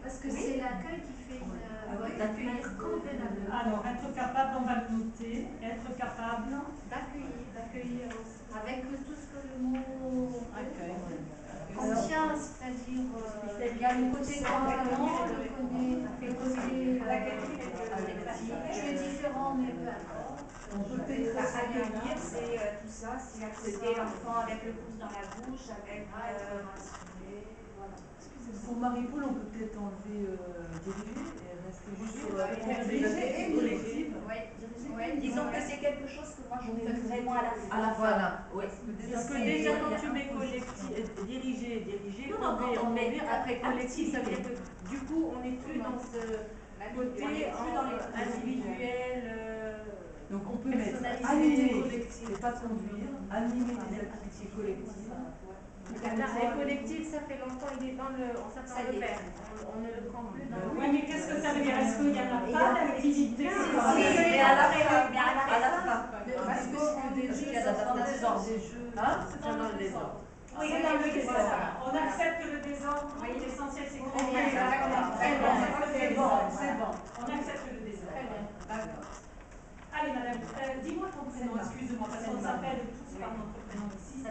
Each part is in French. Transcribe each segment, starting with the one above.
Parce que c'est l'accueil qui fait d'accueillir convenablement. Alors, être capable, on va le noter, être capable d'accueillir aussi. Avec tout ce que le mot accueil. Contient, c'est-à-dire il y a le côté contenant, le côté je suis différent, mais peu importe. On peut peut-être accueillir, c'est tout ça, c'est accepter l'enfant avec le pouce dans la bouche, avec rassurer, voilà. Pour Marie-Paul, on peut peut-être enlever diriger et rester juste sur diriger et collective. Disons que c'est quelque chose que moi je mets vraiment à la fin. Voilà. Oui. Parce que déjà quand tu mets collectif, diriger, on met après collectif, ça veut dire que du coup on n'est plus dans ce côté individuel. Donc on peut mettre animer, c'est pas conduire, animer des activités collectives. Et collectif, ça fait longtemps, il est dans le. Ça part le père. On ne le prend plus dans le. Oui, mais qu'est-ce que ça veut dire? Est-ce qu'il n'y en a pas d'activité? Oui, mais à la fin. Parce que des jeux, ça date des jeux. C'est dans le désordre. Oui, c'est dans le désordre. On accepte le désordre. Oui, l'essentiel c'est qu'on c'est bon. On accepte le désordre. Très bien. D'accord. Allez, madame, dis-moi ton prénom, excuse-moi, parce qu'on s'appelle tous par notre prénom ici.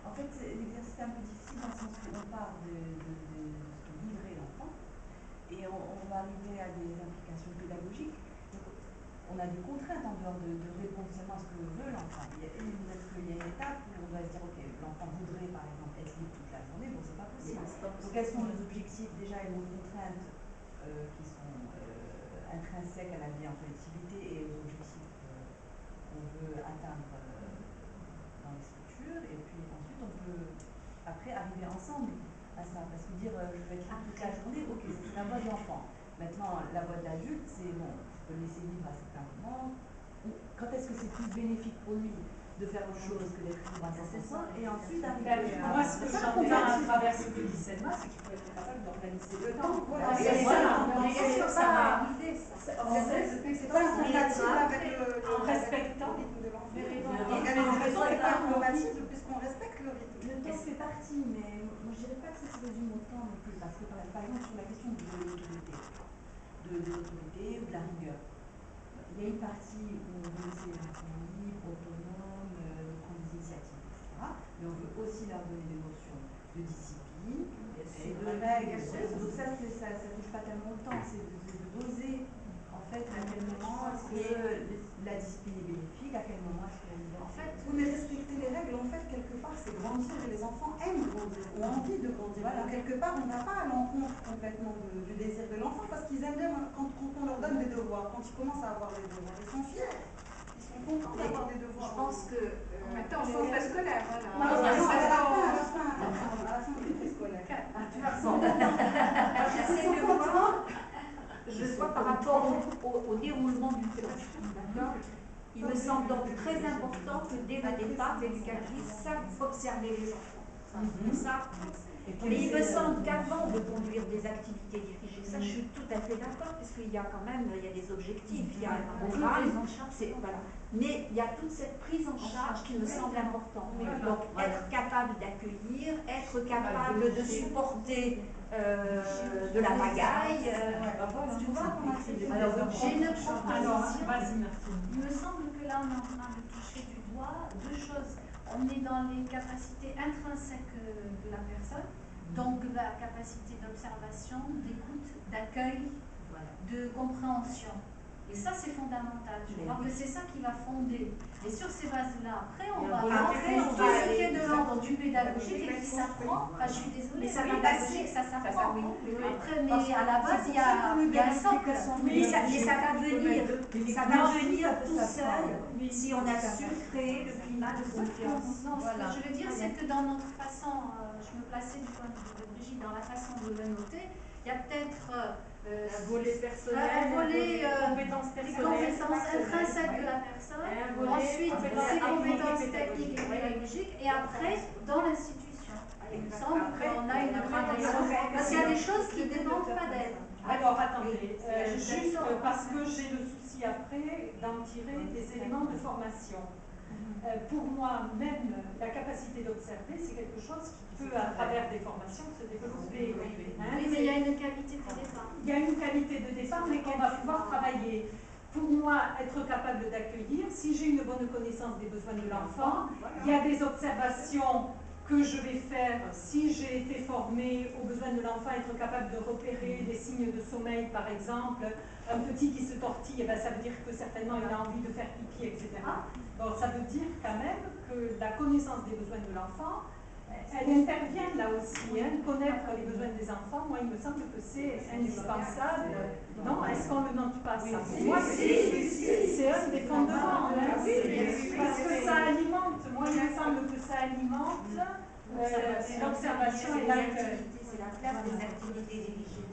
En fait, l'exercice est un peu difficile dans le sens où on part de livrer l'enfant et on va arriver à des implications pédagogiques. Donc, on a des contraintes en dehors de répondre seulement à ce que veut l'enfant. Parce qu'il y a une étape où on doit se dire, ok, l'enfant voudrait par exemple être libre toute la journée, bon, c'est pas possible. Donc, quels sont nos objectifs déjà et nos contraintes qui sont intrinsèques à la vie en collectivité et aux objectifs qu'on veut atteindre dans les structures, et puis ensuite on peut après arriver ensemble à ça, parce que dire je vais être libre toute la journée, ok, c'est la voix de l'enfant. Maintenant la voix de l'adulte, c'est bon, je peux le laisser libre à certains moments. Quand est-ce que c'est plus bénéfique pour lui de faire autre chose que d'être libre à 100%, et ensuite arriver à... Moi, ce que j'entends à travers ce que dit Selma, c'est qu'il faut être capable d'organiser le temps. Voilà, c'est ça. C'est pas incompatible avec en respectant le rythme de l'enfant. L'organisation, C'est pas incompatible puisqu'on respecte le rythme. Le temps fait partie, mais moi je dirais pas que ça se résume au temps non plus, parce que par exemple sur la question de l'autorité ou de la rigueur, il y a une partie où on veut laisser les enfants libres, autonomes, prendre des initiatives, etc. Mais on veut aussi leur donner des notions de discipline et de règles. Donc ça touche pas tellement au temps, c'est de doser en fait à quel moment est-ce que la discipline est bénéfique, à quel moment est-ce qu'elle est... En fait, vous mais respecter les règles, en fait, quelque part, c'est grandir et les enfants aiment grandir, ont envie de grandir. Voilà, quelque part, on ne va pas à l'encontre complètement du désir de l'enfant parce qu'ils aiment bien quand on leur donne des devoirs, quand ils commencent à avoir des devoirs, ils sont fiers. Ils sont contents d'avoir des devoirs. Je pense que. Maintenant, on fait scolaire, voilà. Non, à la fin du préscolaire. Je vois par rapport au déroulement du cours, d'accord? Il me semble donc très important que dès le départ, l'éducatrice sache observer les enfants. Ça. Mais il me semble qu'avant de conduire des activités dirigées, ça je suis tout à fait d'accord, puisqu'il y a quand même il y a des objectifs, il y a un programme, voilà. Mais il y a toute cette prise en charge qui me semble importante. Donc être capable d'accueillir, être capable de supporter de la pagaille. Tu vois, alors j'ai une proposition. Il me semble que là on est en train de toucher du doigt deux choses. On est dans les capacités intrinsèques de la personne, donc la capacité d'observation, d'écoute, d'accueil, de compréhension. Et ça, c'est fondamental. Je crois que c'est ça qui va fonder. Et sur ces bases-là, après, on va rentrer dans tout ce qui est de l'ordre du pédagogique et qui s'apprend. Enfin, je suis désolée, ça pédagogique, ça s'apprend. Après, mais à la base, il y a un socle. Mais ça va venir tout seul si on a su créer le climat de confiance. Non, ce que je veux dire, c'est que dans notre façon, je me plaçais du point de vue de Brigitte, dans la façon de le noter, il y a peut-être un volet personnel, un volet compétences intrinsèques de la personne, ensuite ses compétences techniques et pédagogiques, et après dans l'institution. Il me semble qu'on a une gradation, parce qu'il y a des choses qui ne dépendent pas d'elle. Alors attendez, juste parce que j'ai le souci après d'en tirer des éléments de formation. Pour moi, même la capacité d'observer, c'est quelque chose qui peut, à travers des formations, se développer. Oui, mais il y a une qualité il y a une qualité de départ, mais qu'on va pouvoir travailler. Pour moi, être capable d'accueillir, si j'ai une bonne connaissance des besoins de l'enfant, il y a des observations que je vais faire si j'ai été formée aux besoins de l'enfant, être capable de repérer des signes de sommeil, par exemple, un petit qui se tortille, eh ben, ça veut dire que certainement il a envie de faire pipi, etc. Bon, ça veut dire quand même que la connaissance des besoins de l'enfant, elle intervient là aussi, hein, connaître les besoins des enfants, moi il me semble que c'est indispensable. Non, est-ce qu'on ne le note pas ça? Pour moi, c'est un des fondements, hein, parce que ça alimente, moi il me semble que ça alimente l'observation et l'accueil. C'est la place des activités dirigées.